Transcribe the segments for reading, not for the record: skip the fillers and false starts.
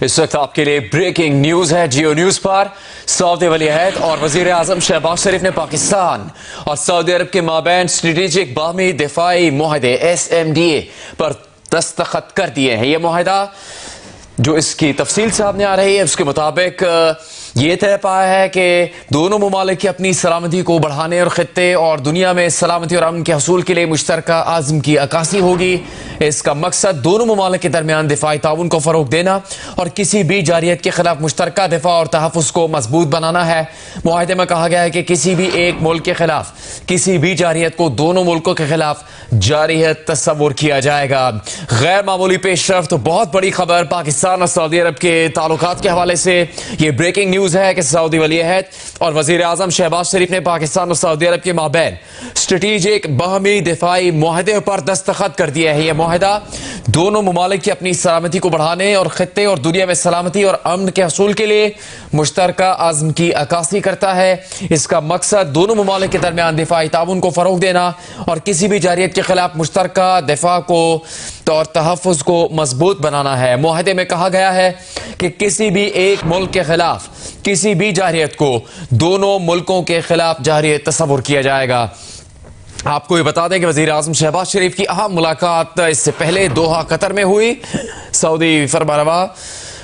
इस वक्त आपके लिए ब्रेकिंग न्यूज है। जियो न्यूज पर सऊदी वली अहद और वजीर आजम शहबाज शरीफ ने पाकिस्तान और सऊदी अरब के माबैन स्ट्रेटेजिक बाहमी दिफाई मुआहदे SMDA पर दस्तखत कर दिए हैं। यह मुआहदा जो इसकी तफसील सामने आ रही है उसके मुताबिक ये तय पाया है कि दोनों ममालिक की अपनी सलामती को बढ़ाने और खित्ते और दुनिया में सलामती और अमन के हसूल के लिए मुश्तरका आज़म की अक्कासी होगी। इसका मकसद दोनों ममालिक के दरमियान दिफाई ताउन को फ़रोग देना और किसी भी जारियत के खिलाफ मुश्तरका दिफा और तहफ़्फ़ुज़ को मजबूत बनाना है। मुआहदे में कहा गया है कि किसी भी एक मुल्क के खिलाफ किसी भी जारियत को दोनों मुल्कों के खिलाफ जारियत तस्वुर किया जाएगा। गैर मामूली पेशरफ्त, तो बहुत बड़ी खबर पाकिस्तान और सऊदी अरब के ताल्लुकात के हवाले से ये ब्रेकिंग न्यूज है कि सऊदी वली अहद और वजीर आजम शहबाज शरीफ ने पाकिस्तान और सऊदी अरब के माबैन स्ट्रेटेजिक बाहमी दिफाई मुआहदे पर दस्तखत कर दिया है। यह मुआहदा दोनों ममालिक की अपनी सलामती को बढ़ाने और खित्ते और दुनिया में सलामती और अमन के हसूल के लिए मुश्तरका आज़म की अक्कासी करता है। इसका मकसद दोनों ममालिक के दरमियान दिफाई ताउन को फ़रोग देना और किसी भी जारियत के खिलाफ मुश्तरका दिफा को और तहफ़्फ़ुज़ को मजबूत बनाना है। मुआहदे में कहा गया है कि किसी भी एक मुल्क के खिलाफ किसी भी जारियत को दोनों मुल्कों के खिलाफ जारियत तस्वुर किया जाएगा। आपको ये बता दें कि वज़ीर आज़म शहबाज शरीफ की अहम मुलाकात इससे पहले दोहा कतर में हुई सऊदी फरमानरवा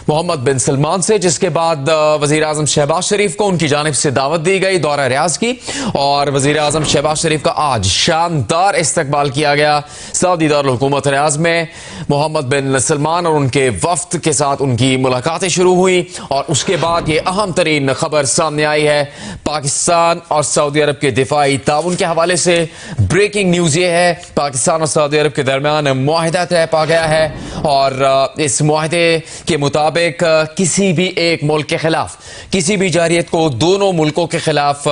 मोहम्मद बिन सलमान से, जिसके बाद वज़ीर आज़म शहबाज शरीफ को उनकी जानिब से दावत दी गई दौरा रियाज़ की और वज़ीर आज़म शहबाज शरीफ का आज शानदार इस्तकबाल किया गया। सऊदी दारुल हुकूमत रियाज़ में मोहम्मद बिन सलमान और उनके वफ्द के साथ उनकी मुलाकातें शुरू हुई और उसके बाद ये अहम तरीन खबर सामने आई है पाकिस्तान और सऊदी अरब के दिफाई ताउन के हवाले से। ब्रेकिंग न्यूज़ ये है पाकिस्तान और सऊदी अरब के दरमियान मुआहदा तय पा गया है और इस मुआहदे के मुताबिक किसी भी एक मुल्क के खिलाफ किसी भी जारियत को दोनों मुल्कों के खिलाफ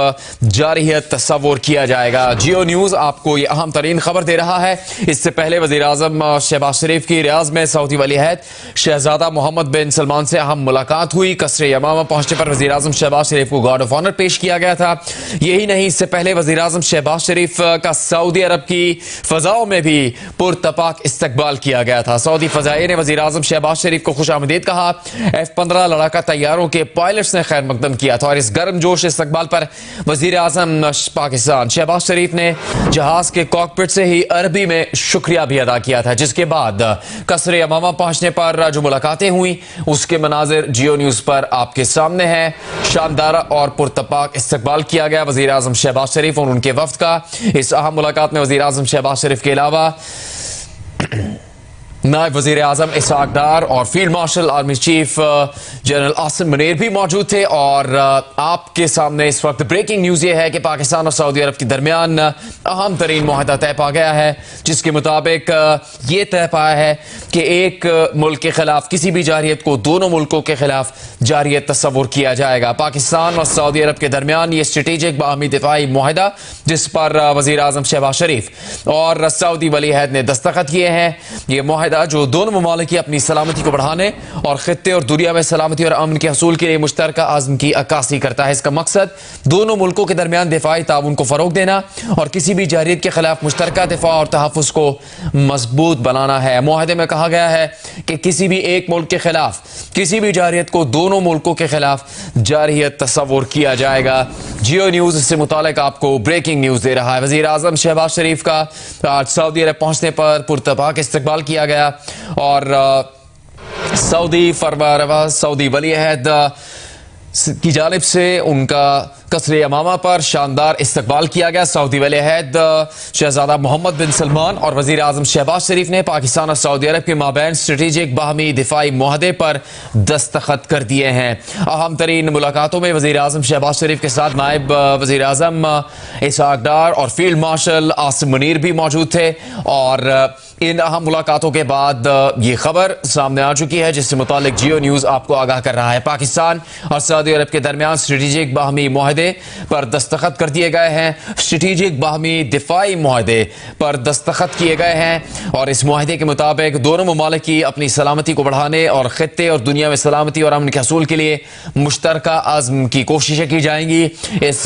जारियत तस्वुर किया जाएगा। जियो न्यूज आपको ये अहम तरीन खबर दे रहा है। इससे पहले वज़ीर आज़म शहबाज शरीफ की रियाज में सऊदी वली अहद शहजादा मोहम्मद बिन सलमान से अहम मुलाकात हुई। कसरे यमामा पहुंचने पर वज़ीर आज़म शहबाज शरीफ को गार्ड ऑफ ऑनर पेश किया गया था। यही नहीं, इससे पहले वज़ीर आज़म शहबाज शरीफ का सऊदी अरब की फजाओं में भी पुरतपाक इस्तकबाल किया गया था। सऊदी फजाइये ने वज़ीर आज़म शहबाज शरीफ को खुशामदीद कहा। F-15 लड़ाका तैयारों के पायलट्स ने खैर मकदम किया था और इस गर्मजोश इस्तकबाल पर वज़ीर आज़म पाकिस्तान शहबाज शरीफ ने जहाज के कॉकपिट से ही अरबी में शुक्रिया भी अदा किया था। जिसके बाद कसरे यमामा पहुंचने पर जो मुलाकातें हुई उसके मनाजिर जियो न्यूज पर आपके सामने हैं। शानदार और पुरतपाक इस्तकबाल किया गया वज़ीर आज़म शहबाज शरीफ और उनके वफ्द का। इस अहम मुलाकात में वज़ीर आज़म शहबाज शरीफ के अलावा नायब वज़ीर आज़म इसहाक डार और field marshal army chief general Asim Munir भी मौजूद थे। और आपके सामने इस वक्त ब्रेकिंग न्यूज़ ये है कि पाकिस्तान और सऊदी अरब के दरमियान अहम तरीन मुआहदा तय पा गया है, जिसके मुताबिक ये तय पाया है कि एक मुल्क के खिलाफ किसी भी जारियत को दोनों मुल्कों के खिलाफ जारियत तस्वुर किया जाएगा। पाकिस्तान और सऊदी अरब के दरमियान ये स्ट्रेटेजिक बाहमी दिफाई मुआहदा जिस पर वज़ीर आज़म शहबाज शरीफ और सऊदी वली अहद ने दस्तखत किए हैं, ये मुआहदा जो दोनों ममालिक की अपनी सलामती को बढ़ाने और खित्ते और दुनिया में सलामती और अमन के हसूल के लिए मुश्तरका आज़म की अक्कासी करता है। इसका मकसद दोनों मुल्कों के दरमियान दिफाई ताउन को फ़रोग देना और किसी भी जारियत के खिलाफ मुश्तरका दिफा और तहफ़्फ़ुज़ को मजबूत बनाना है। मुआहदे में कहा गया है कि किसी भी एक मुल्क के खिलाफ किसी भी जारियत को दोनों मुल्कों के खिलाफ जारियत तस्वुर किया जाएगा। जियो न्यूज़ इससे मुतालिक आपको ब्रेकिंग न्यूज़ दे रहा है। वज़ीर आज़म शहबाज शरीफ का आज सऊदी अरब पहुंचने पर पुरतपाक इस्तकबाल किया गया और सऊदी फरमानरवा सऊदी वली अहद की जानिब से उनका कसरे यमामा पर शानदार इस्तकबाल किया गया। सऊदी वली अहद शहजादा मोहम्मद बिन सलमान और वज़ीर आज़म शहबाज शरीफ ने पाकिस्तान और सऊदी अरब के माबैन स्ट्रेटेजिक बाहमी दिफाई मुआहदे पर दस्तखत कर दिए हैं। अहम तरीन मुलाकातों में वज़ीर आज़म शहबाज शरीफ के साथ नायब वज़ीर आज़म इसहाक डार और फील्ड मार्शल आसिम मुनीर भी मौजूद थे और इन अहम मुलाकातों के बाद ये खबर सामने आ चुकी है जिससे मुतालिक जियो न्यूज़ आपको आगाह कर रहा है। पाकिस्तान और सऊदी अरब के दरमियान स्ट्रेटेजिक बाहमी मुआहदे पर दस्तखत कर दिए गए हैं। स्ट्रेटेजिक बाहमी दिफाई मुआहदे पर दस्तखत किए गए हैं और इस मुआहदे के मुताबिक दोनों ममालिक की अपनी सलामती को बढ़ाने और खित्ते और दुनिया में सलामती और अमन के हसूल के लिए मुश्तरका आज़म की कोशिशें की जाएंगी। इस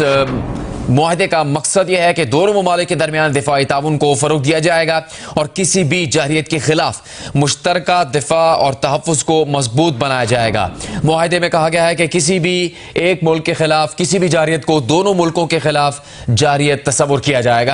मुआहदे का मकसद यह है कि दोनों ममालिक के दरमियान दिफाई ताउन को फरोग दिया जाएगा और किसी भी जारहियत के खिलाफ मुश्तरका दिफा और तहफ़्फ़ुज़ को मजबूत बनाया जाएगा। मुआहदे में कहा गया है कि किसी भी एक मुल्क के खिलाफ किसी भी जारहियत को दोनों मुल्कों के खिलाफ जारहियत तस्वुर किया जाएगा।